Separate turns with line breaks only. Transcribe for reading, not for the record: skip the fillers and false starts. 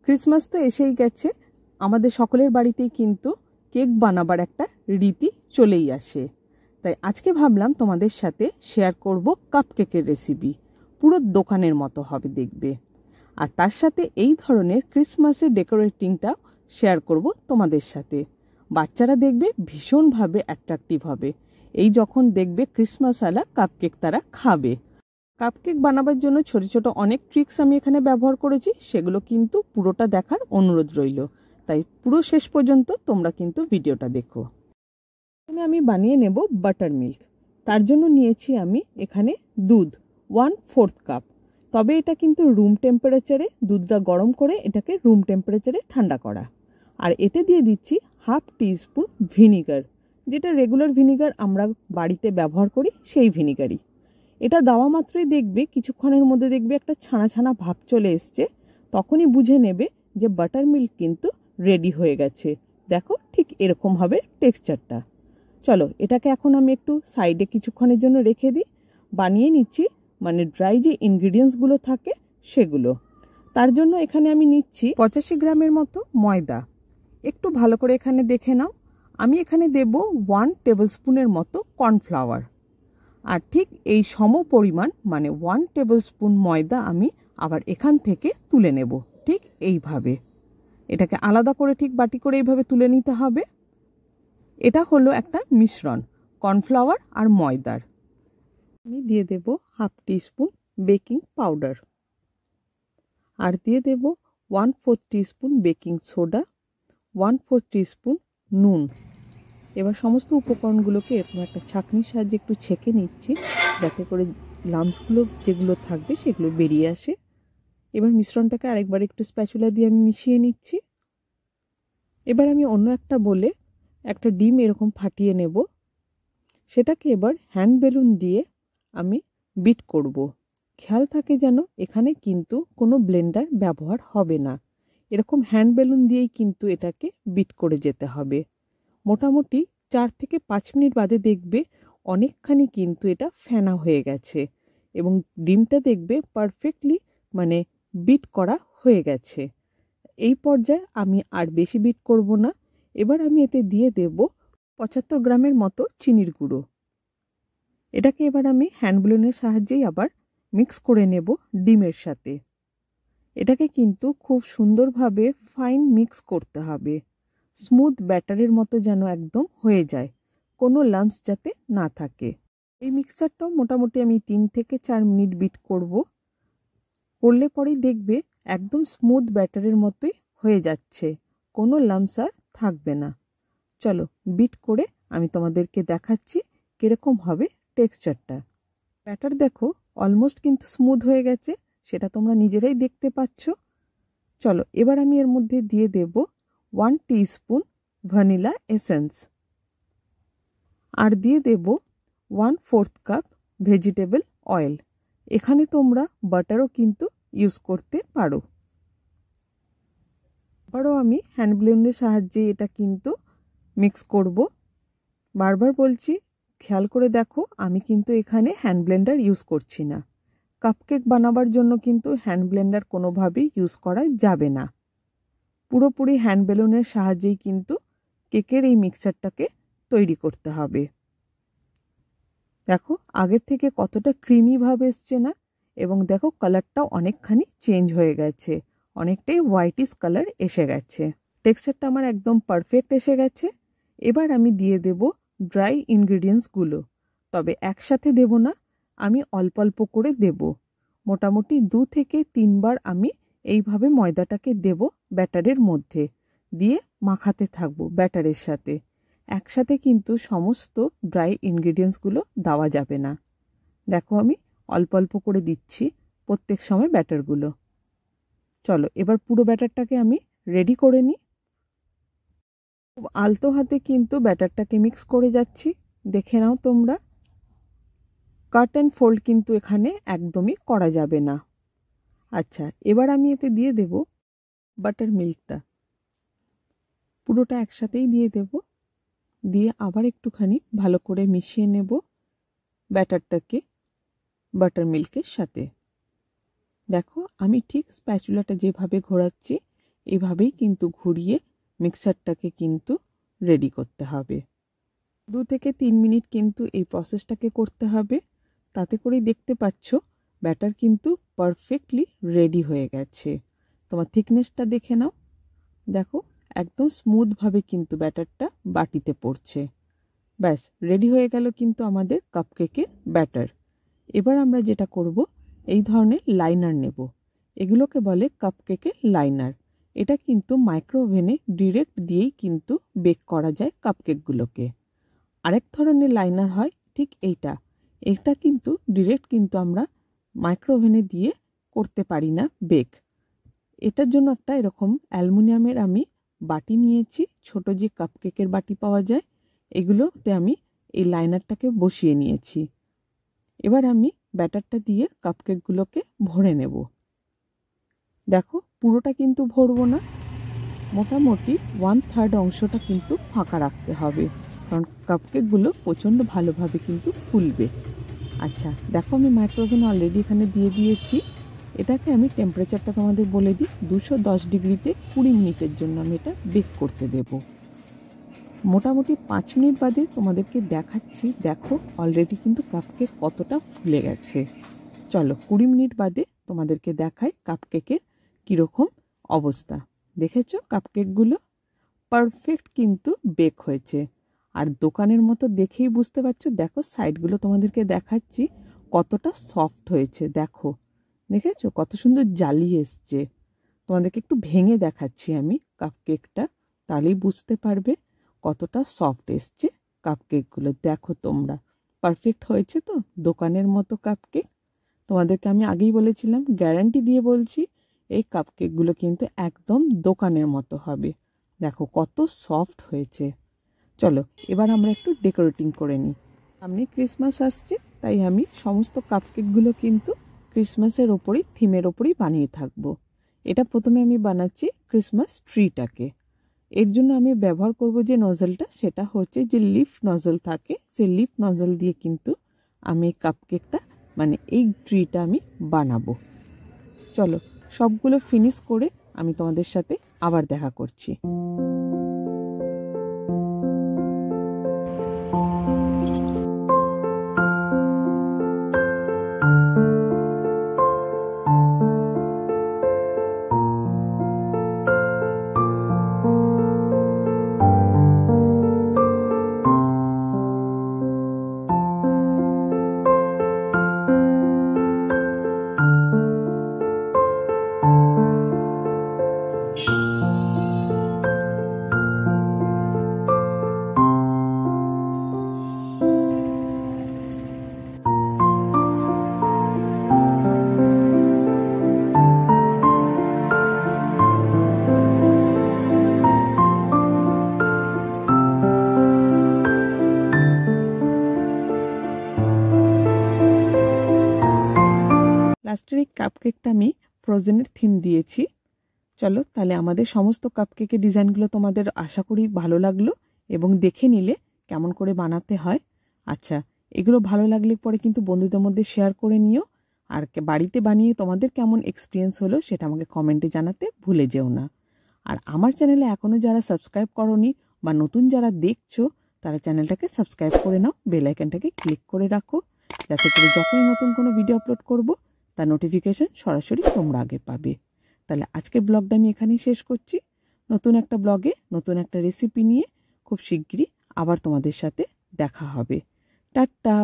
Christmas তো এসেই গেছে, আমাদের সকলের বাড়িতেই কিন্তু কেক বানাবার একটা রীতি চলেই আসে। তাই আজকে ভাবলাম তোমাদের সাথে শেয়ার করব কাপকেকের রেসিপি। পুরো দোকানের মতো হবে দেখবে। আর তার সাথে এই ধরনের ক্রিসমাসের ডেকোরেটিংটা শেয়ার করব তোমাদের সাথে। বাচ্চারা দেখবে ভীষণভাবে অ্যাট্রাকটিভ হবে এই যখন দেখবে ক্রিসমাস আলা কাপকেক তারা খাবে। কাপকেক বানাবার জন্য ছোট ছোট অনেক ট্রিক্স আমি এখানে ব্যবহার করেছি, সেগুলো কিন্তু পুরোটা দেখার অনুরোধ রইল। তাই পুরো শেষ পর্যন্ত তোমরা কিন্তু ভিডিওটা দেখো। আমি বানিয়ে নেব বাটার মিল্ক। তার জন্য নিয়েছি আমি এখানে দুধ 1/4 কাপ। তবে এটা কিন্তু রুম টেম্পারেচারে, দুধটা গরম করে এটাকে রুম টেম্পারেচারে ঠান্ডা করা। আর এতে দিয়ে দিচ্ছি 1/2 টিস্পুন ভিনিগার, যেটা রেগুলার ভিনিগার আমরা বাড়িতে ব্যবহার করি সেই ভিনিগারই। এটা দেওয়া মাত্রই দেখবে কিছুক্ষণের মধ্যে দেখবে একটা ছানা ছানা ভাব চলে এসছে, তখনই বুঝে নেবে যে বাটার মিল্ক কিন্তু রেডি হয়ে গেছে। দেখো ঠিক এরকম হবে টেক্সচারটা। চলো এটাকে এখন আমি একটু সাইডে কিছুক্ষণের জন্য রেখে দিই। বানিয়ে নিচ্ছি মানে ড্রাই যে ইনগ্রিডিয়েন্টসগুলো থাকে সেগুলো। তার জন্য এখানে আমি নিচ্ছি 85 গ্রামের মতো ময়দা। একটু ভালো করে এখানে দেখে নাও। আমি এখানে দেব 1 টেবিল স্পুনের মতো কর্নফ্লাওয়ার। আর ঠিক এই সম পরিমাণ মানে 1 টেবিল স্পুন ময়দা আমি আবার এখান থেকে তুলে নেব ঠিক এইভাবে। এটাকে আলাদা করে ঠিক বাটি করে এইভাবে তুলে নিতে হবে। এটা হলো একটা মিশ্রণ কর্নফ্লাওয়ার আর ময়দার। আমি দিয়ে দেব 1/2 টিস্পুন বেকিং পাউডার, আর দিয়ে দেব 1/4 টিস্পুন বেকিং সোডা, 1/4 টিস্পুন নুন। এবার সমস্ত উপকরণগুলোকে এরকম একটা ছাঁকনির সাহায্যে একটু ছেঁকে নিচ্ছি, যাতে করে লাম্পসগুলো যেগুলো থাকবে সেগুলো বেরিয়ে আসে। এবার মিশ্রণটাকে আরেকবার একটু স্প্যাচুলা দিয়ে আমি মিশিয়ে নিচ্ছি। এবার আমি অন্য একটা বলে একটা ডিম এরকম ফাটিয়ে নেব। সেটাকে এবার হ্যান্ড বেলুন দিয়ে আমি বিট করব। খেয়াল থাকে যেন এখানে কিন্তু কোনো ব্লেন্ডার ব্যবহার হবে না। এরকম হ্যান্ড বেলুন দিয়েই কিন্তু এটাকে বিট করে যেতে হবে। মোটামুটি 4 থেকে 5 মিনিট বাদে দেখবে অনেকখানি কিন্তু এটা ফেনা হয়ে গেছে এবং ডিমটা দেখবে পারফেক্টলি মানে বিট করা হয়ে গেছে। এই পর্যায়ে আমি আর বেশি বিট করব না। এবার আমি এতে দিয়ে দেব 75 গ্রামের মতো চিনির গুঁড়ো। এটাকে এবার আমি হ্যান্ড ব্লেন্ডারের সাহায্যেই আবার মিক্স করে নেব ডিমের সাথে। এটাকে কিন্তু খুব সুন্দরভাবে ফাইন মিক্স করতে হবে, স্মুথ ব্যাটারের মতো যেন একদম হয়ে যায়, কোনো লাম্পস যাতে না থাকে। এই মিক্সচারটাও মোটামুটি আমি 3 থেকে 4 মিনিট বিট করলে পরেই দেখবে একদম স্মুথ ব্যাটারের মতোই হয়ে যাচ্ছে, কোনো লাম্পস আর থাকবে না। চলো বিট করে আমি তোমাদেরকে দেখাচ্ছি কিরকম হবে টেক্সচারটা। ব্যাটার দেখো অলমোস্ট কিন্তু স্মুথ হয়ে গেছে, সেটা তোমরা নিজেরাই দেখতে পাচ্ছ। চলো এবার আমি এর মধ্যে দিয়ে দেব 1 টিস্পুন ভ্যানিলা এসেন্স, আর দিয়ে দেব 1/4 কাপ ভেজিটেবল অয়েল। এখানে তোমরা বাটারও কিন্তু ইউজ করতে পারো। আবারও আমি হ্যান্ড ব্লেন্ডারের সাহায্যে এটা কিন্তু মিক্স করব। বারবার বলছি খেয়াল করে দেখো, আমি কিন্তু এখানে হ্যান্ড ব্লেন্ডার ইউজ করছি না। কাপকেক বানাবার জন্য কিন্তু হ্যান্ড ব্লেন্ডার কোনোভাবেই ইউজ করা যাবে না। পুরোপুরি হ্যান্ড বেলুনের সাহায্যেই কিন্তু কেকের এই মিক্সচারটাকে তৈরি করতে হবে। দেখো আগের থেকে কতটা ক্রিমি ভাব এসছে না, এবং দেখো কালারটাও অনেকখানি চেঞ্জ হয়ে গেছে, অনেকটাই হোয়াইটিশ কালার এসে গেছে। টেক্সচারটা আমার একদম পারফেক্ট এসে গেছে। এবার আমি দিয়ে দেব ড্রাই ইনগ্রিডিয়েন্টসগুলো, তবে একসাথে দেব না, আমি অল্প অল্প করে দেব। মোটামুটি 2 থেকে 3 বার আমি এইভাবে ময়দাটাকে দেব ব্যাটারের মধ্যে, দিয়ে মাখাতে থাকবো ব্যাটারের সাথে। একসাথে কিন্তু সমস্ত ড্রাই ইনগ্রিডিয়েন্টসগুলো দেওয়া যাবে না। দেখো আমি অল্প অল্প করে দিচ্ছি প্রত্যেক সময় ব্যাটারগুলো। চলো এবার পুরো ব্যাটারটাকে আমি রেডি করে নিই। খুব আলতো হাতে কিন্তু ব্যাটারটাকে মিক্স করে যাচ্ছি, দেখে নাও তোমরা। কাট অ্যান্ড ফোল্ড কিন্তু এখানে একদমই করা যাবে না। আচ্ছা এবার আমি এতে দিয়ে দেব বাটার মিল্কটা, পুরোটা একসাথেই দিয়ে দেব। দিয়ে আবার একটুখানি ভালো করে মিশিয়ে নেব ব্যাটারটাকে বাটার মিল্কের সাথে। দেখো আমি ঠিক স্প্যাচুলাটা যেভাবে ঘোরাচ্ছি এভাবেই কিন্তু ঘুরিয়ে মিক্সারটাকে কিন্তু রেডি করতে হবে। 2 থেকে 3 মিনিট কিন্তু এই প্রসেসটাকে করতে হবে। তাতে করেই দেখতে পাচ্ছ ব্যাটার কিন্তু পারফেক্টলি রেডি হয়ে গেছে। তোমার থিকনেসটা দেখে নাও, দেখো একদম স্মুথভাবে কিন্তু ব্যাটারটা বাটিতে পড়ছে। ব্যাস রেডি হয়ে গেল কিন্তু আমাদের কাপকেকের ব্যাটার। এবার আমরা যেটা করব, এই ধরনের লাইনার নেব। এগুলোকে বলে কাপকেকের লাইনার। এটা কিন্তু মাইক্রো ওভেনে ডিরেক্ট দিয়েই কিন্তু বেক করা যায় কাপকেকগুলোকে। আরেক ধরনের লাইনার হয় ঠিক এইটা। এটা কিন্তু ডিরেক্ট কিন্তু আমরা মাইক্রো ওভেনে দিয়ে করতে পারি না বেক। এটার জন্য একটা এরকম অ্যালুমিনিয়ামের আমি বাটি নিয়েছি, ছোট যে কাপকেকের বাটি পাওয়া যায়, এগুলোতে আমি এই লাইনারটাকে বসিয়ে নিয়েছি। এবার আমি ব্যাটারটা দিয়ে কাপকেকগুলোকে ভরে নেব। দেখো পুরোটা কিন্তু ভরবো না, মোটামুটি 1/3 অংশটা কিন্তু ফাঁকা রাখতে হবে, কারণ কাপকেকগুলো প্রচণ্ড ভালোভাবে কিন্তু ফুলবে। আচ্ছা দেখো আমি মাইক্রোওভেন অলরেডি এখানে দিয়ে দিয়েছি। এটাকে আমি টেম্পারেচারটা তোমাদের বলে দিই, 210 ডিগ্রিতে 20 মিনিটের জন্য আমি এটা বেক করতে দেব। মোটামুটি 5 মিনিট বাদে তোমাদেরকে দেখাচ্ছি। দেখো অলরেডি কিন্তু কাপকেক কতটা ফুলে গেছে। চলো 20 মিনিট বাদে তোমাদেরকে দেখাই কাপকেকের কীরকম অবস্থা। দেখেছো কাপকেকগুলো পারফেক্ট কিন্তু বেক হয়েছে, আর দোকানের মতো দেখেই বুঝতে পারছো। দেখো সাইডগুলো তোমাদেরকে দেখাচ্ছি কতটা সফট হয়েছে। দেখো দেখেছো কত সুন্দর জালি এসছে। তোমাদেরকে একটু ভেঙে দেখাচ্ছি আমি কাপকেকটা, তাহলেই বুঝতে পারবে কতটা সফট এসছে কাপকেকগুলো। দেখো তোমরা পারফেক্ট হয়েছে তো দোকানের মতো কাপকেক। তোমাদেরকে আমি আগেই বলেছিলাম, গ্যারান্টি দিয়ে বলছি এই কাপকেকগুলো কিন্তু একদম দোকানের মতো হবে। দেখো কত সফট হয়েছে। চলো এবার আমরা একটু ডেকোরেটিং করে নিই। সামনে ক্রিসমাস আসছে, তাই আমি সমস্ত কাপকেকগুলো কিন্তু ক্রিসমাসের ওপরই, থিমের ওপরই বানিয়ে থাকবো। এটা প্রথমে আমি বানাচ্ছি ক্রিসমাস ট্রিটাকে। এর জন্য আমি ব্যবহার করব যে নজলটা, সেটা হচ্ছে যে লিফ নজল থাকে, সেই লিফ নজল দিয়ে কিন্তু আমি কাপকেকটা মানে এই ট্রিটা আমি বানাবো। চলো সবগুলো ফিনিশ করে আমি তোমাদের সাথে আবার দেখা করছি। লাস্টের এই কাপকেকটা আমি ফ্রোজেনের থিম দিয়েছি। চলো তাহলে আমাদের সমস্ত কাপকেকের ডিজাইনগুলো তোমাদের আশা করি ভালো লাগলো এবং দেখে নিলে কেমন করে বানাতে হয়। আচ্ছা এগুলো ভালো লাগলে পরে কিন্তু বন্ধুদের মধ্যে শেয়ার করে নিও, আর বাড়িতে বানিয়ে তোমাদের কেমন এক্সপিরিয়েন্স হলো সেটা আমাকে কমেন্টে জানাতে ভুলে যেও না। আর আমার চ্যানেলে এখনও যারা সাবস্ক্রাইব করোনি বা নতুন যারা দেখছো, তারা চ্যানেলটাকে সাবস্ক্রাইব করে নাও, বেল আইকনটাকে ক্লিক করে রাখো, যাতে করে যখনই নতুন কোনো ভিডিও আপলোড করব তার নোটিফিকেশন সরাসরি তোমরা আগে পাবে। তাহলে আজকের ব্লগটা আমি এখানেই শেষ করছি। নতুন একটা ব্লগে নতুন একটা রেসিপি নিয়ে খুব শিগগিরই আবার তোমাদের সাথে দেখা হবে। টাটা।